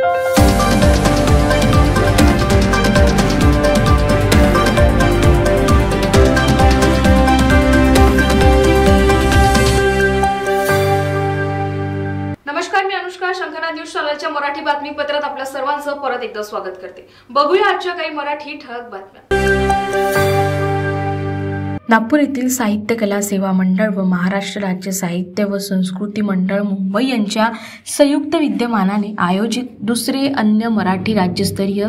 नमस्कार, मी अनुष्का. शंखनाद न्यूज चॅनलच्या मराठी बातमीपत्रात आपल्या सर्वांचं परत एकदा स्वागत करते. बघूया आजच्या काही मराठी ठळक बातम्या. नागपूर येथील साहित्य कला सेवा मंडळ व महाराष्ट्र राज्य साहित्य व संस्कृती मंडळ मुंबई यांच्या संयुक्त विद्यमानाने आयोजित दुसरे अन्य मराठी राज्यस्तरीय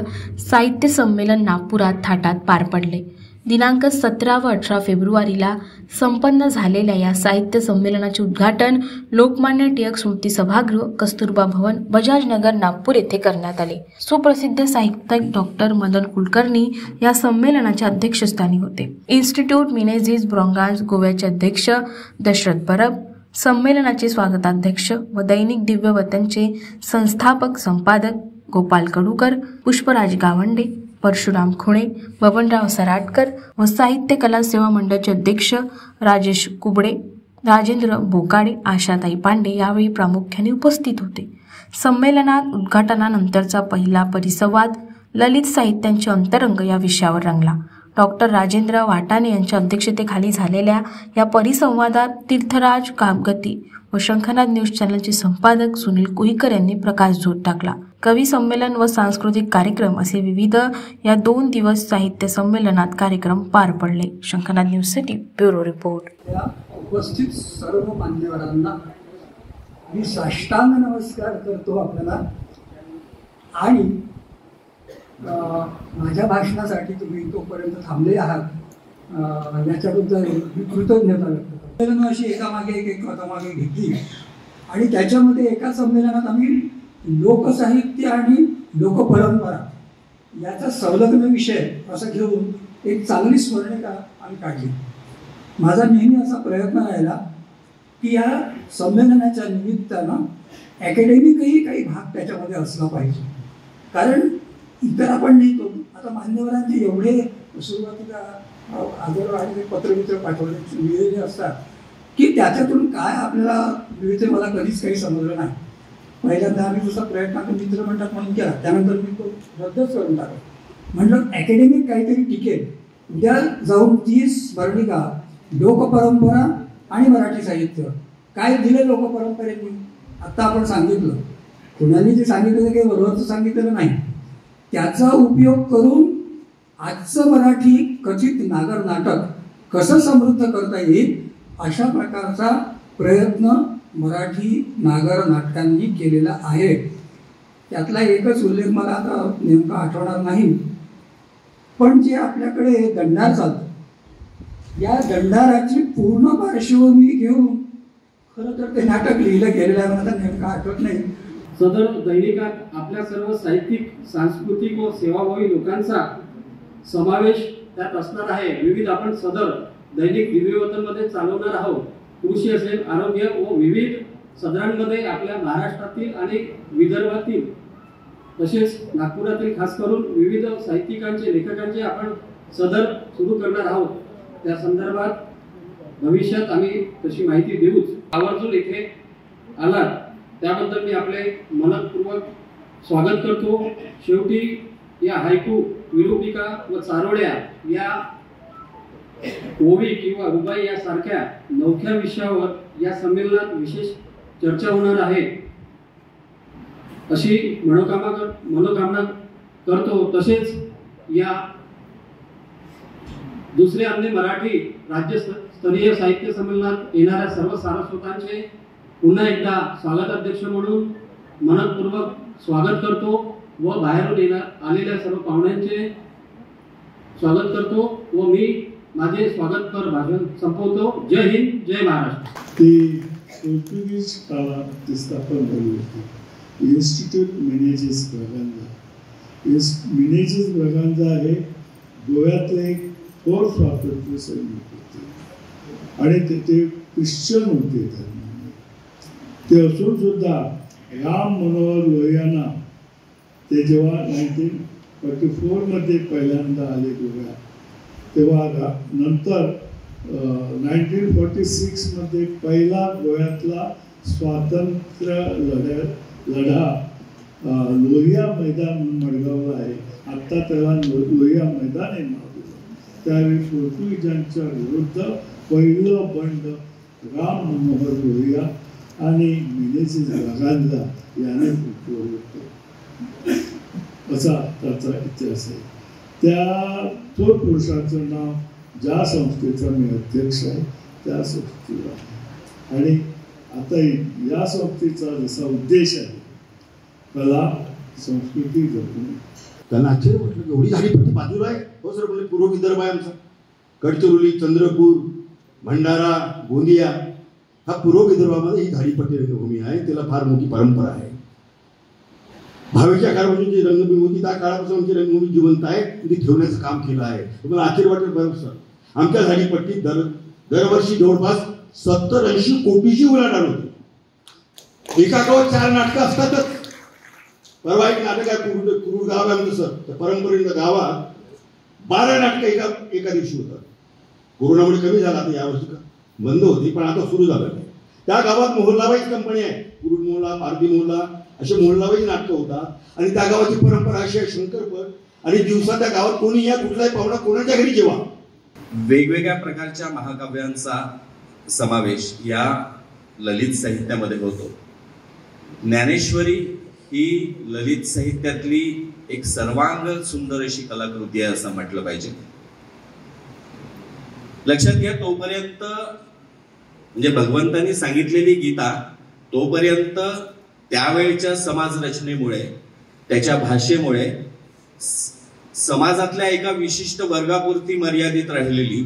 साहित्य संमेलन नागपुरात थाटात पार पडले. दिनांक 17 व 18 फेब्रुवारीला संपन्न झालेल्या या साहित्य संमेलनाचे उद्घाटन लोकमान्य टिळक स्मृती सभागृह, कस्तुरबा भवन, बजाजनगर, नागपूर येथे करण्यात आले. सुप्रसिद्ध साहित्यिक डॉक्टर मदन कुलकर्णी या संमेलनाच्या अध्यक्षस्थानी होते. इन्स्टिट्यूट मिनेझिस ब्रॉंगाज गोव्याचे अध्यक्ष दशरथ परब, संमेलनाचे स्वागताध्यक्ष व दैनिक दिव्य वतनचे संस्थापक संपादक गोपाल कडूकर, पुष्पराज गावंडे, परशुराम खुणे, बबनराव सराटकर व साहित्य कला सेवा मंडळाचे अध्यक्ष राजेश कुबडे, राजेंद्र बोकाडे, आशाताई पांडे यावेळी प्रामुख्याने उपस्थित होते. संमेलनात उद्घाटनानंतरचा पहिला परिसंवाद ललित साहित्यांचे अंतरंग या विषयावर रंगला. डॉक्टर राजेंद्र वाटाणे यांच्या अध्यक्षतेखाली झालेल्या या परिसंवादात तीर्थराज कामगती व शंखनाद न्यूज चॅनलचे संपादक सुनील कुहीकर यांनी प्रकाशझोत टाकला. कवी संमेलन व सांस्कृतिक कार्यक्रम असे विविध या 2 दिवस साहित्य संमेलनात कार्यक्रम पार पडले. शंखनाद न्यूजसाठी ब्युरो रिपोर्ट. उपस्थित सर्व मान्यवरांना मी साष्टांग नमस्कार करतो आपल्याला. आणि माझ्या भाषणासाठी तुम्ही तोपर्यंत थांबले आहात याच्याबद्दल मी कृतज्ञता व्यक्त करतो. अशी एकामागे एक कथामागे घेतली आणि त्याच्यामध्ये एका संमेलनात आम्ही लोकसाहित्य आणि लोकपरंपरा याचा संलग्न विषय असं घेऊन एक चांगली स्मरणिका आम्ही काढली. माझा नेहमी असा प्रयत्न राहिला की या संमेलनाच्या निमित्तानं अकॅडमिकही काही भाग त्याच्यामध्ये असला पाहिजे. कारण इतर आपण लिहितो आता मान्यवरांचे एवढे सुरुवातीला आदर आणि पत्रमित्र पाठवले लिहिलेले असतात की त्याच्यातून काय आपल्याला मिळते मला कधीच काही समजलं नाही. पहिल्यांदा आम्ही दुसरा प्रयत्न मित्र म्हणतात म्हणून केला, त्यानंतर मी तो रद्दच करून टाकला. म्हटलं अकॅडमिक काहीतरी टिकेल. उद्या जाऊन ती स्मरणिका लोकपरंपरा आणि मराठी साहित्य काय दिले लोकपरंपरेने आत्ता आपण सांगितलं. कुणाने जे सांगितलं काही बरोबरचं सांगितलेलं नाही. त्याचा उपयोग करून आजचं मराठी कथित नागर नाटक कसं समृद्ध करता येईल अशा प्रकारचा प्रयत्न मराठी नागर नाटकांनी केलेला आहे. त्यातला एकच उल्लेख मला आता नेमका आठवणार नाही, पण जे आपल्याकडे दंडार चालतं या दंडाराची पूर्ण पार्श्वभूमी घेऊन खरं तर ते नाटक लिहिलं गेलेलं आहे. मला नेमकं आठवत नाही. सदर दैनिकात आपल्या सर्व साहित्यिक, सांस्कृतिक व सेवाभावी लोकांचा समावेश त्यात असणार आहे. विविध आपण सदर दैनिक दिव्यवतनमध्ये चालवणार आहोत. कृषी असेल, आरोग्य व विविध सदरांमध्ये आपल्या महाराष्ट्रातील आणि विदर्भातील तसेच नागपुरातील खास करून विविध साहित्यिकांचे, लेखकांचे आपण सदर सुरू करणार आहोत. त्या संदर्भात भविष्यात आम्ही तशी माहिती देऊच. आवर्जून इथे आलात त्याबद्दल मी आपले मनपूर्वक स्वागत करतो. शेवटी या हायकू, विरूपिका व चारोळ्या या ओवी किंवा रुबाई यासारख्या नवख्या विषयावर या संमेलनात विशेष चर्चा होणार आहे अशी मनोकामना करतो. तसेच या दुसऱ्या अन्य मराठी राज्यस्तरीय साहित्य संमेलनात येणाऱ्या सर्व सारस्वतांचे पुन्हा एकदा स्वागताध्यक्ष म्हणून मनपूर्वक स्वागत करतो व बाहेरून आलेल्या सर्व पाहुण्यांचे स्वागत करतो व मी माझे स्वागतपर भाषण संपवतो. जय हिंद, जय महाराष्ट्र. ती पोर्तुगीज काळात ती स्थापन झाली होती. इन्स्टिट्यूट मिनेझिस ब्रगांझा. मिनेझिस ब्रगांझा हे गोव्यातले एक थोर स्वातंत्र्य सैनिक होते आणि ते ख्रिश्चन होते. ते असून सुद्धा राम मनोहर लोहियांना ते जेव्हा 1944 मध्ये पहिल्यांदा आले गोव्यात, तेव्हा नंतर 1946 मध्ये पहिला गोव्यातला स्वातंत्र्य लढा लोहिया मैदान म्हणून मडगावला आहे, आत्ता त्याला लोहिया मैदान आहे नाव दिलं. त्यावेळी पोर्तुगीजांच्या विरुद्ध पहिलं बंड राम मनोहर लोहिया आणि मेनेझेस ब्रागांझा याने फुटवलं होतं, असा त्याचा इतिहास आहे. त्या थोर पुरुषाचं नाव ज्या संस्थेचा मी अध्यक्ष आहे त्या संस्थेला आहे. आणि आता या संस्थेचा जसा उद्देश आहे कला संस्कृती जपून. त्यांना आश्चर्य म्हटलं की एवढी झाडीपट्टी बाजूला आहे. हो सर बोलले, पूर्व विदर्भ आहे आमचा, गडचिरोली, चंद्रपूर, भंडारा, गोंदिया हा पूर्व विदर्भामध्ये ही झाडीपट्टी रंगभूमी आहे. त्याला फार मोठी परंपरा आहे. भावेच्या काळापासून जी रंगभूमी होती त्या काळापासून आमची रंगभूमी जिवंत आहे, ती ठेवण्याचं काम केलं आहे. तुम्हाला आश्चर्य वाटेल बरं सर, आमच्या झाडीपट्टीत दरवर्षी जवळपास 70-80 कोटीची उलाढाल होती. एका गावात 4 नाटकं असतातच. परवा एक नाटक आहे कुरुड गाव आहे आमचं सर, त्या परंपरेच्या गावात 12 नाटकं एका दिवशी होतात. कोरोनामुळे कमी झाला, आता यावर्षी बंद होती पण आता सुरू झालं. त्या गावात मोहल्लाबाईच कंपनी आहे, कुरुड मोहल्ला, पारधी मोहल्ला असे मोहल्लाबाई नाटकं होतात. आणि त्या गावाची परंपरा अशी आहे शंकरपट, आणि दिवसा त्या गावात कोणी या कुठलाही पाहुणा कोणाच्या घरी जेवा. वेगवेगळ्या प्रकारच्या महाकाव्यांचा समावेश या ललित साहित्यामध्ये होतो. ज्ञानेश्वरी ही ललित साहित्यातली एक सर्वांग सुंदर अशी कलाकृती आहे असं म्हटलं पाहिजे. लक्षात घ्या, तोपर्यंत म्हणजे भगवंतांनी सांगितलेली गीता तोपर्यंत त्यावेळच्या समाज रचनेमुळे, त्याच्या भाषेमुळे समाजातल्या एका विशिष्ट वर्गापुरती मर्यादित राहिलेली,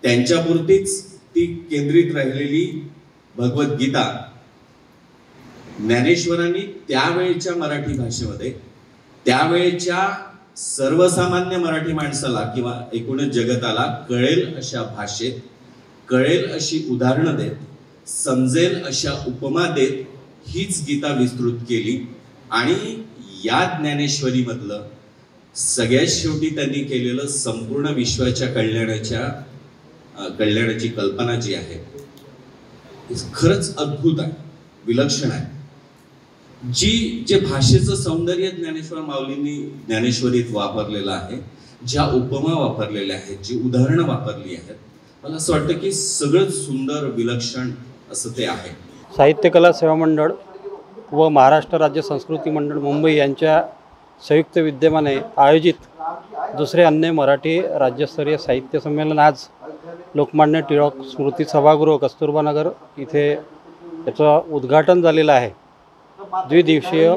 त्यांच्यापुरतीच ती केंद्रित राहिलेली भगवद्गीता ज्ञानेश्वरांनी त्यावेळच्या मराठी भाषेमध्ये, त्यावेळच्या सर्वसामान्य मराठी माणसाला किंवा एकूणच जगताला कळेल अशा भाषेत, कळेल अशी उदाहरणं देत, समजेल अशा उपमा देत हीच गीता विस्तृत केली. आणि या ज्ञानेश्वरीमधलं सगळ्यात शेवटी त्यांनी केलेलं संपूर्ण विश्वाच्या कल्याणाची कल्पना जी आहे खरंच अद्भुत आहे, विलक्षण आहे. जे भाषेचं सौंदर्य ज्ञानेश्वर माऊलींनी ज्ञानेश्वरीत वापरलेलं आहे, ज्या उपमा वापरलेल्या आहेत, जी उदाहरणं वापरली आहेत, मला असं वाटतं की सगळंच सुंदर विलक्षण असं ते आहे. साहित्य कला सेवा मंडळ व महाराष्ट्र राज्य संस्कृती मंडळ मुंबई यांच्या संयुक्त विद्यमाने आयोजित दुसरे अन्य मराठी राज्यस्तरीय साहित्य संमेलन आज लोकमान्य टिळक स्मृती सभागृह कस्तुरबा नगर इथे याचं उद्घाटन झालेलं आहे. द्विदिवसीय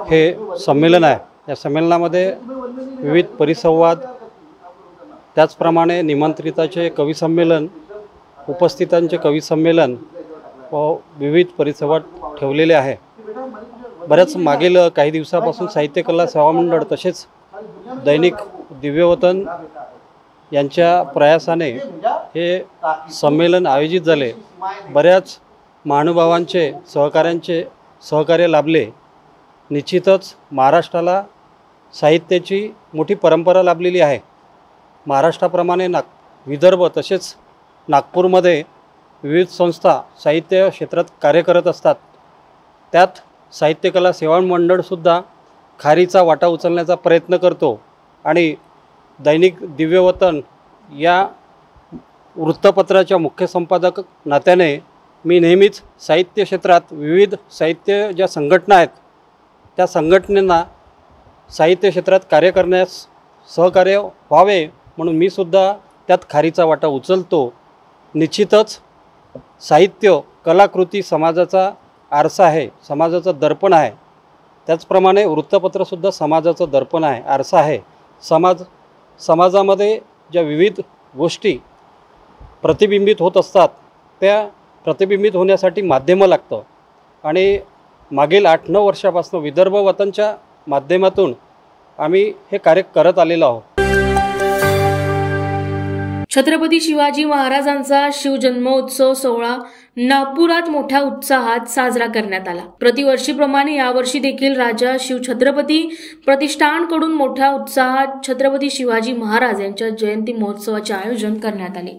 हे संमेलन आहे. या संमेलनामध्ये विविध परिसंवाद, त्याचप्रमाणे निमंत्रिताचे कवी संमेलन, उपस्थितांचे कवी संमेलन व विविध परिसंवाद ठेवलेले आहे. बऱ्याच मागील काही दिवसापासून साहित्य कला सेवा मंडळ तसेच दैनिक दिव्यवतन यांच्या प्रयासाने हे संमेलन आयोजित झाले. बऱ्याच महानुभावांचे सहकार्य लाभले. निश्चितच महाराष्ट्राला साहित्याची मोठी परंपरा लाभलेली आहे. महाराष्ट्राप्रमाणे विदर्भ तसेच नागपूरमध्ये विविध संस्था साहित्य क्षेत्रात कार्य करत असतात. त्यात साहित्य कला सेवा मंडळसुद्धा खारीचा वाटा उचलण्याचा प्रयत्न करतो. आणि दैनिक दिव्यवतन या वृत्तपत्राच्या मुख्य संपादक नात्याने मी नेहमीच साहित्य क्षेत्रात विविध साहित्य ज्या संघटना आहेत त्या संघटनेंना साहित्य क्षेत्रात कार्य करण्यास सहकार्य व्हावे म्हणून मी सुद्धा त्यात खारीचा वाटा उचलतो. निश्चितच साहित्य कलाकृती समाजाचा आरसा आहे, समाजाचं दर्पण आहे. त्याचप्रमाणे वृत्तपत्रसुद्धा समाजाचं दर्पण आहे, आरसा आहे. समाजामध्ये ज्या विविध गोष्टी प्रतिबिंबित होत असतात त्या प्रतिबिंबित होण्यासाठी माध्यमं लागतं. आणि मागील 8-9 वर्षापासून विदर्भ वतनच्या माध्यमातून आम्ही हे कार्य करत आलेलो आहोत. छत्रपती शिवाजी महाराजांचा शिवजन्मोत्सव सोहळा नागपुरात मोठ्या उत्साहात साजरा करण्यात आला। प्रतिवर्षीप्रमाणे यावर्षी देखील राजा शिवछत्रपती प्रतिष्ठानकडून मोठ्या उत्साहात छत्रपती शिवाजी महाराज यांच्या जयंती महोत्सवाचे आयोजन करण्यात आले।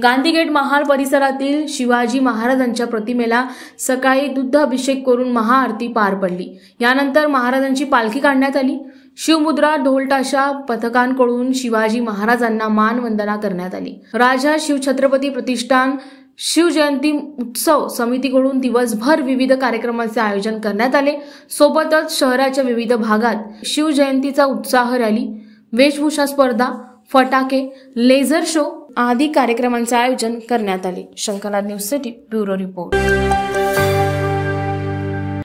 गांधी गेट महाल परिसरातील शिवाजी महाराजांच्या प्रतिमेला सकाळी दुग्धाभिषेक करून महाआरती पार पडली। यानंतर महाराजांची पालखी काढण्यात आली। शिवमुद्रा ढोलताशा पथकांकडून शिवाजी महाराजांना मानवंदना करण्यात आली। राजा शिवछत्रपती प्रतिष्ठान शिवजयंती उत्सव समितीकडून दिवसभर विविध कार्यक्रमांचे आयोजन करण्यात आले। सोबतच शहराच्या विविध भागात शिवजयंतीचा उत्साह रॅली, वेशभूषा स्पर्धा, फटाके, लेझर शो आदी कार्यक्रमांचे आयोजन करण्यात आले। Shankarnath news city bureau report.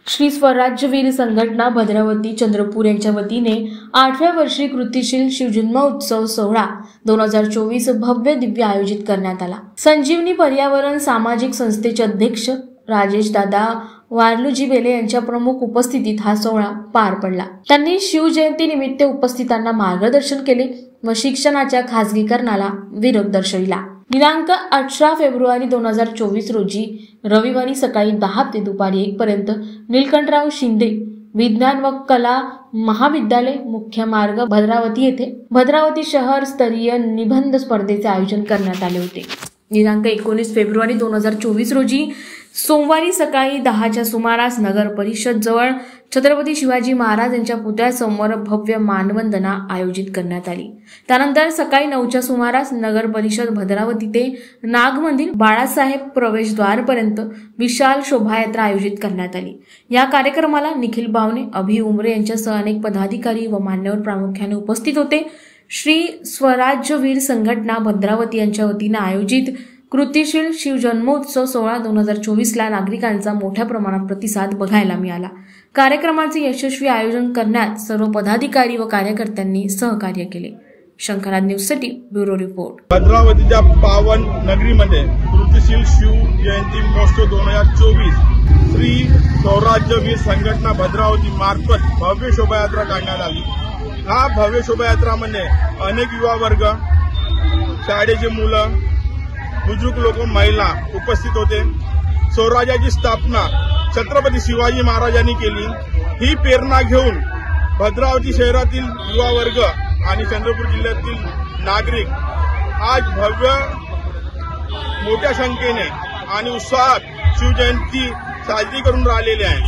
Shri Swarajyaveer संघटना भद्रावती चंद्रपूर यांच्या वतीने 8व्या वर्षी कृतिशील शिवजन्मोत्सव सोहळा 2024 भव्य दिव्य आयोजित करण्यात आला। संजीवनी पर्यावरण सामाजिक संस्थेचे अध्यक्ष राजेश दादा वारलूजी बेले यांच्या प्रमुख उपस्थितीत हा सोहळा पार पडला। त्यांनी शिवजयंती निमित्त उपस्थितांना मार्गदर्शन केले व शिक्षणाच्या खासगीकरणाला विरोध दर्शविला। दिनांक 18 फेब्रुवारी 2024 रोजी रविवारी सकाळी 10 ते दुपारी 1 पर्यंत नीलकंठराव शिंदे विज्ञान व कला महाविद्यालय मुख्य मार्ग भद्रावती येथे भद्रावती शहर स्तरीय निबंध स्पर्धेचे आयोजन करण्यात आले होते। दिनांक 19 फेब्रुवारी 2024 रोजी सोमवारी सकाळी 10च्या सुमारास नगर परिषद जवळ छत्रपती शिवाजी महाराज यांच्या पुतळ्यासमोर भव्य मानवंदना आयोजित करण्यात आली। त्यानंतर सकाळी 9च्या सुमारास नगर परिषद भद्रावती ते नागमंदिर बाळासाहेब प्रवेशद्वारपर्यंत विशाल शोभायात्रा आयोजित करण्यात आली। या कार्यक्रमाला निखिल बावणे, अभि उमरे यांच्यासह अनेक पदाधिकारी व मान्यवर प्रामुख्याने उपस्थित होते। श्री स्वराज्यवीर संघटना भद्रावती यांच्या वतीने आयोजित कृतिशील शिवजन्मोत्सव सोहळा 2024ला नागरिकांचा मोठ्या प्रमाणात प्रतिसाद बघायला मिळाला। कार्यक्रमाचे यशस्वी आयोजन करण्यात सर्व पदाधिकारी व कार्यकर्त्यांनी सहकार्य केले। Shankarnath news city bureau report. भद्रावतीच्या पावन नगरीमध्ये कृतिशील शिव जयंती महोत्सव 2024 श्री स्वराज्यवीर संघटना भद्रावती मार्फत भव्य शोभायात्रा काढण्यात आली। हा भव्य शोभायात्रामध्ये अनेक युवा वर्ग, शाळेचे मुलं, बुजुर्ग लोक, महिला उपस्थित होते। स्वराज्याची स्थापना छत्रपती शिवाजी महाराजांनी केली। ही प्रेरणा घेऊन भद्रावती शहरातील युवा वर्ग आणि चंद्रपूर जिल्ह्यातील नागरिक आज भव्य मोठ्या संख्येने आणि उत्साहात शिवजयंती साजरी करून राहिलेले आहे।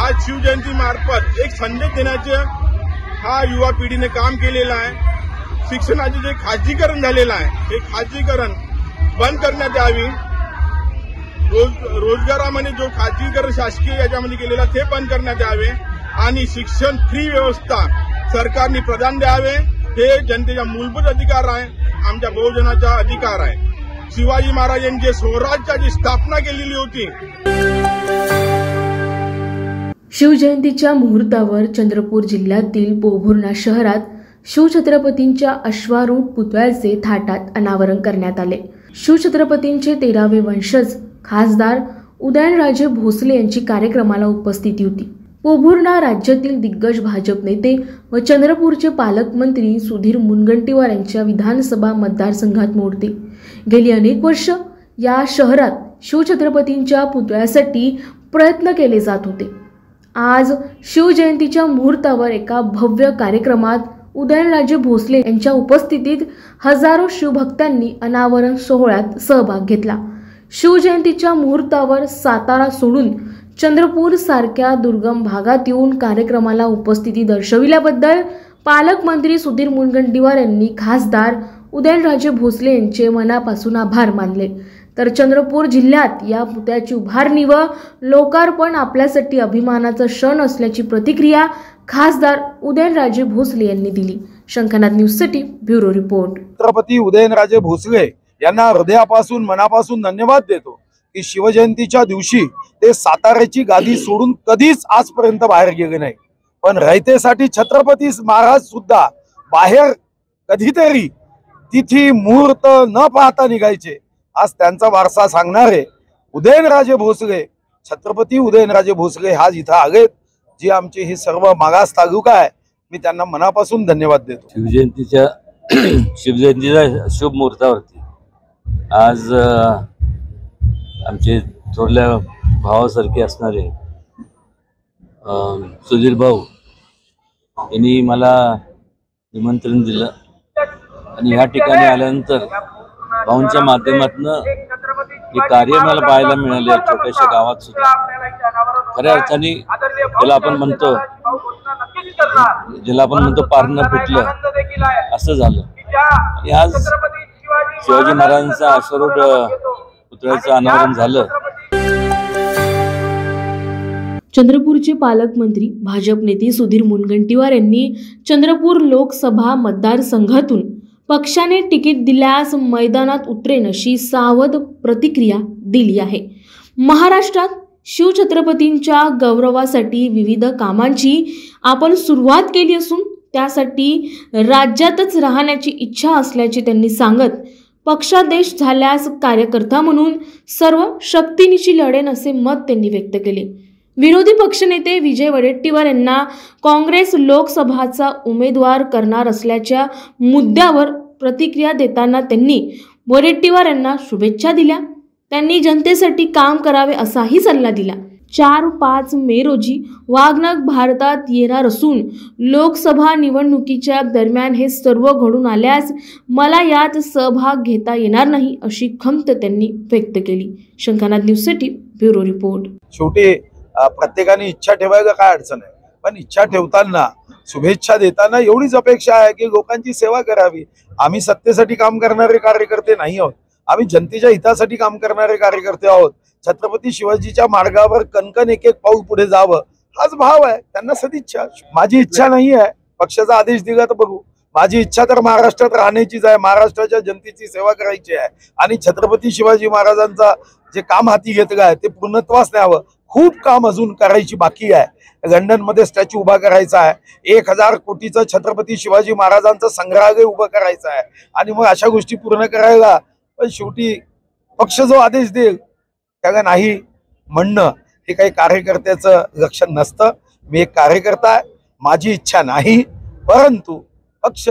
आज शिवजयंती मार्फत एक संदेश देण्याचे हा युवा पिढीने काम केलेलं आहे। शिक्षणाचे जे खाजगीकरण झालेलं आहे हे खाजगीकरण बंद करण्यात यावी। रोजगारामध्ये जो खाजगीकरण शासकीय याच्यामध्ये केलेला ते बंद करण्यात यावे आणि शिक्षण फ्री व्यवस्था सरकारने प्रदान द्यावे। हे जनतेचा मूलभूत अधिकार आहे, आमच्या बहुजनाचा अधिकार आहे। शिवाजी महाराजांनी स्वराज्याची स्थापना केलेली होती। शिवजयंतीच्या मुहूर्तावर चंद्रपूर जिल्ह्यातील पोभुर्णा शहरात शिवछत्रपतींच्या अश्वारूढ पुतळ्याचे थाटात अनावरण करण्यात आले। शिवछत्रपतींचे 13वे वंशज खासदार उदयनराजे भोसले यांची कार्यक्रमाला उपस्थिती होती। पोभुर्णा राज्यातील दिग्गज भाजप नेते व चंद्रपूरचे पालकमंत्री सुधीर मुनगंटीवार यांच्या विधानसभा मतदारसंघात मोडते। गेली अनेक वर्ष या शहरात शिवछत्रपतींच्या पुतळ्यासाठी प्रयत्न केले जात होते। आज शिवजयंतीच्या मुहूर्तावर एका भव्य कार्यक्रमात उदयनराजे भोसले यांच्या उपस्थितीत हजारो शिवभक्तांनी अनावरण सोहळ्यात सहभाग घेतला। शिवजयंतीच्या मुहूर्तावर सातारा सोडून चंद्रपूर सारख्या दुर्गम भागात येऊन कार्यक्रमाला उपस्थिती दर्शविल्याबद्दल पालकमंत्री सुधीर मुनगंटीवार यांनी खासदार उदयनराजे भोसले यांचे मनापासून आभार मानले। तर चंद्रपूर जिल्ह्यात या पुतळ्याची उभारणी व लोकार्पण आपल्यासाठी अभिमानाचा क्षण असल्याची प्रतिक्रिया खासदार उदयनराजे भोसले यांनी दिली। Shankarnath news city bureau report. Chhatrapati Udayanraje Bhosale यांना हृदयापासून मनापासून धन्यवाद देतो की शिवजयंतीच्या दिवशी ते साताऱ्याची गादी सोडून कधीच आजपर्यंत बाहेर गेले नाही, पण रयतेसाठी छत्रपती महाराज सुद्धा बाहेर कधीतरी तिथी मुहूर्त न पाहता निघायचे। आज त्यांचा वारसा सांगणारे उदयनराजे भोसले, छत्रपती उदयनराजे भोसले आज इथं आलेत, जी आमची ही सर्व मागास तालुका आहे, मी त्यांना मनापासून धन्यवाद देतो। शिवजयंतीच्या शुभ मुहूर्तावरती आज आमचे थोरल्या भावासारखे असणारे सुधीर भाऊ यांनी मला निमंत्रण दिलं आणि ह्या ठिकाणी आल्यानंतर भाऊंच्या माध्यमातून हे कार्य मला पाहायला मिळाले. छोट्याशा गावात सुद्धा खऱ्या अर्थाने ज्याला आपण म्हणतो पारणं पिटलं असं झालं. आणि आज शिवाजी महाराजांचा अश्वारूढ पुतळ्याचं अनावरण झालं. चंद्रपूरचे पालकमंत्री भाजप नेते सुधीर मुनगंटीवार यांनी चंद्रपूर लोकसभा मतदारसंघातून पक्षाने तिकीट दिल्यास मैदानात उतरेन अशी सावध प्रतिक्रिया दिली आहे. महाराष्ट्रात शिवछत्रपतींच्या गौरवासाठी विविध कामांची आपण सुरुवात केली असून त्यासाठी राज्यातच राहण्याची इच्छा असल्याचे त्यांनी सांगत पक्षादेश झाल्यास कार्यकर्ता म्हणून सर्व शक्तीनिशी लढेन असे मत त्यांनी व्यक्त केले. विरोधी पक्षनेते विजय वडेट्टीवार यांना काँग्रेस लोकसभाचा उमेदवार करणार असल्याच्या मुद्द्यावर प्रतिक्रिया देताना त्यांनी वडेट्टीवार यांना शुभेच्छा दिल्या. त्यांनी जनतेसाठी काम करावे असाही सल्ला दिला. 4-5 मे रोजी वाघनख भारतात येणार असून लोकसभा निवडणुकीच्या दरम्यान हे सर्व घडून आल्यास मला यात सहभाग घेता येणार नाही अशी खंत त्यांनी व्यक्त केली. शंकानाद न्यूजसाठी ब्युरो रिपोर्ट. शेवटी प्रत्येकाने इच्छा ठेवायला काय अडचण आहे, पण इच्छा ठेवताना शुभेच्छा देताना एवढीच अपेक्षा आहे की लोकांची सेवा करावी. आम्ही सत्तेसाठी काम करणारे कार्यकर्ते नाही आहोत, आम्ही जनतेच्या हितासाठी काम करणारे कार्यकर्ते आहोत. छत्रपती शिवाजीच्या मार्गावर कणकण एक पाऊल पुढे जावं हाच भाव आहे. त्यांना सदिच्छा. माझी इच्छा नाही आहे, पक्षाचा आदेश दिला तर बघू. माझी इच्छा तर महाराष्ट्रात राहण्याचीच आहे, महाराष्ट्राच्या जनतेची सेवा करायची आहे आणि छत्रपती शिवाजी महाराजांचा जे काम हाती घेतलं आहे ते पूर्णत्वास न्यावं. खूप काम अजून करायची बाकी आहे. लंडन मध्ये स्टॅच्यू उभा करायचा आहे, 1000 कोटीचं छत्रपती शिवाजी महाराजांचं संग्रहालय उभं करायचं आहे आणि मग अशा गोष्टी पूर्ण करायला पण शेवटी पक्ष जो आदेश देईल त्याला नाही म्हणणं हे काही कार्यकर्त्याचं लक्षण नसतं. मी एक कार्यकर्ता आहे, माझी इच्छा नाही, परंतु पक्ष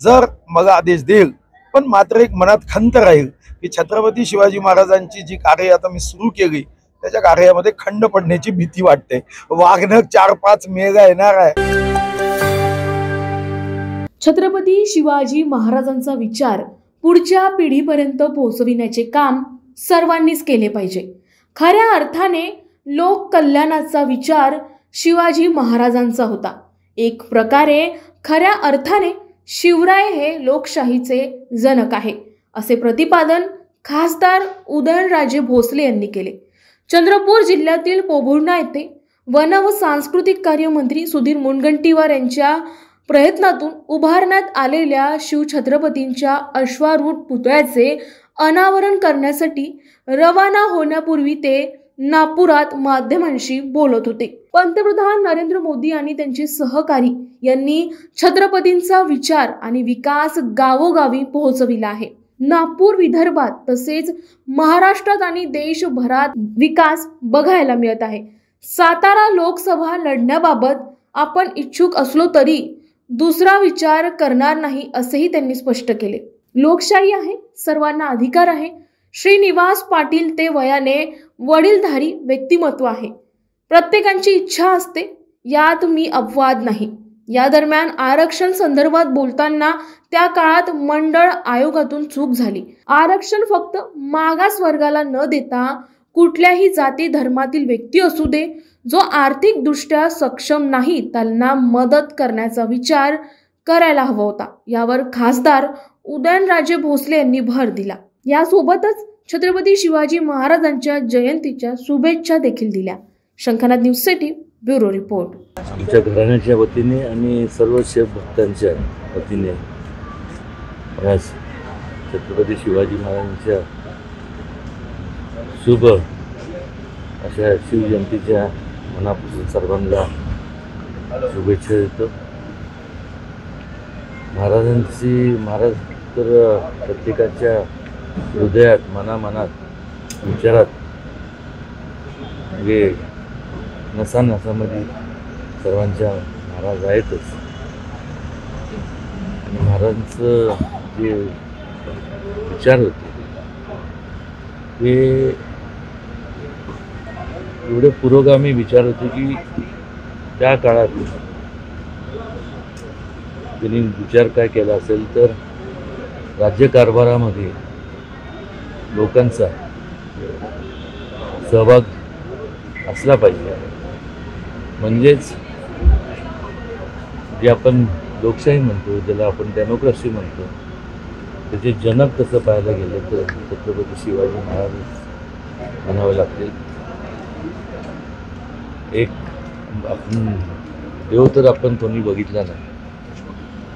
जर मला आदेश देईल पण मात्र एक मनात खंत राहील की छत्रपती शिवाजी महाराजांची जी कार्य आता मी सुरू केली त्याच्या कार्यामध्ये खंड पडण्याची भीती वाटते. वाघनख 4-5 मेला येणार आहे. छत्रपती शिवाजी महाराजांचा विचार पुढच्या पिढीपर्यंत पोहोचविण्याचे काम सर्वांनीच केले पाहिजे. खऱ्या अर्थाने लोक कल्याणाचा विचार शिवाजी महाराजांचा होता. एक प्रकारे खऱ्या अर्थाने शिवराय हे लोकशाहीचे जनक आहे असे प्रतिपादन खासदार उदयनराजे भोसले यांनी केले. चंद्रपूर जिल्ह्यातील पोभुर्णा येथे वन व सांस्कृतिक कार्य मंत्री सुधीर मुनगंटीवार यांच्या प्रयत्नातून उभारण्यात आलेल्या शिवछत्रपतींच्या अश्वारूढ पुतळ्याचे अनावरण करण्यासाठी रवाना होण्यापूर्वी ते नागपुरात माध्यमांशी बोलत होते. पंतप्रधान नरेंद्र मोदी आणि त्यांचे सहकारी यांनी छत्रपतींचा विचार आणि विकास गावोगावी पोहोचविला आहे. नागपूर, विदर्भात तसेच महाराष्ट्रात आणि देशभरात विकास बघायला मिळत आहे. सातारा लोकसभा लढण्याबाबत आपण इच्छुक असलो तरी दुसरा विचार करणार नाही असेही त्यांनी स्पष्ट केले. लोकशाही आहे, सर्वांना अधिकार आहे. श्रीनिवास पाटील ते वयाने वडीलधारी व्यक्तिमत्व आहे. प्रत्येकाची इच्छा असते, यात मी अपवाद नाही. या दरम्यान आरक्षण संदर्भात बोलताना त्या काळात मंडळ आयोगातून चूक झाली. आरक्षण फक्त मागास वर्गाला न देता कुठल्याही जाती धर्मातील व्यक्ती असू दे, जो आर्थिक दृष्ट्या सक्षम नाही त्यांना मदत करण्याचा विचार करायला हवा होता. यावर खासदार उदयनराजे भोसले यांनी भर दिला. यासोबतच छत्रपती शिवाजी महाराजांच्या जयंतीच्या शुभेच्छा देखील दिल्या. शंकानाद न्यूजसाठी ब्युरो रिपोर्ट. आमच्या घराण्याच्या वतीने आणि सर्व शिवभक्तांच्या वतीने आज छत्रपती शिवाजी महाराजांच्या शुभ अशा शिवजयंतीच्या मनापासून सर्वांना शुभेच्छा देतो. महाराज तर प्रत्येकाच्या हृदयात, मनात, विचारात म्हणजे नसानसामध्ये सर्वांच्या महाराज आहेतच. आणि महाराजांचं जे विचार होते हे एवढे पुरोगामी विचार होते की त्या काळात त्यांनी विचार काय केला असेल तर राज्यकारभारामध्ये लोकांचा सहभाग असला पाहिजे, म्हणजेच जे आपण लोकशाही म्हणतो, ज्याला आपण डेमोक्रेसी म्हणतो, त्याचे जनक तसं पाहायला गेले तर छत्रपती शिवाजी महाराज म्हणावे लागतील. एक आपण देव तर आपण कोणी बघितला नाही,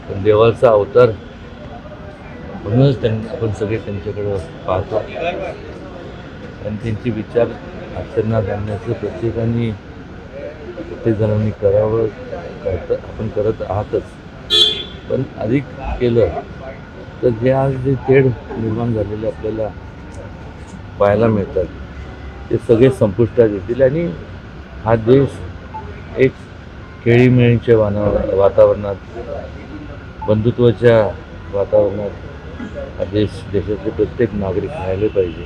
पण देवाचा अवतार म्हणूनच आपण सगळे त्यांच्याकडं पाहतो आणि त्यांचे विचार आचरणात आणण्याचं प्रत्येक जणांनी करावं, आपण करत आहातच. पण अधिक केलं तर जे आज जे तेढ निर्माण झालेले आपल्याला पाहायला मिळतात ते सगळे संपुष्टात येतील आणि हा देश एक खेळीमेळीच्या वातावरणात, बंधुत्वाच्या वातावरणात हा देशातले प्रत्येक नागरिक राहिले पाहिजे,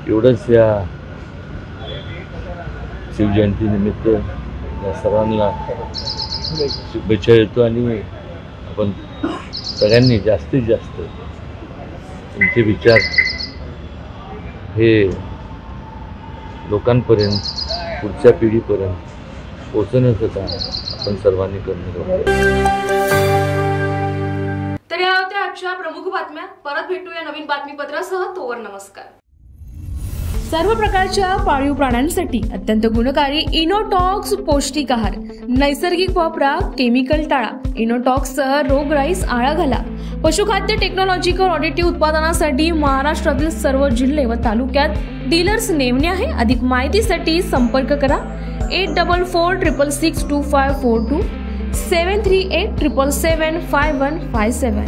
एवढंच या शिवजयंतीनिमित्त या सर्वांना शुभेच्छा देतो. आणि आपण सगळ्यांनी जास्तीत जास्त त्यांचे विचार हे लोकांपर्यंत, पुढच्या पिढीपर्यंत पोहोचवण्याचं काम आपण सर्वांनी करणं. तर या होत्या आजच्या प्रमुख बातम्या. परत भेटूया नवीन बातमीपत्रासह. तोवर नमस्कार. सर्व प्रकारच्या पाळीव प्राण्यांसाठी अत्यंत गुणकारी इनोटॉक्स पौष्टिक आहार. नैसर्गिक वापरा, केमिकल टाळा. इनोटॉक्ससह रोगराईस आळा घाला. पशुखाद्य टेक्नॉलॉजिकल ऑडिटिव्ह उत्पादनासाठी महाराष्ट्रातील सर्व जिल्हे व तालुक्यात डीलर्स नेमणे आहे. अधिक माहितीसाठी संपर्क करा 8446625542 738775157.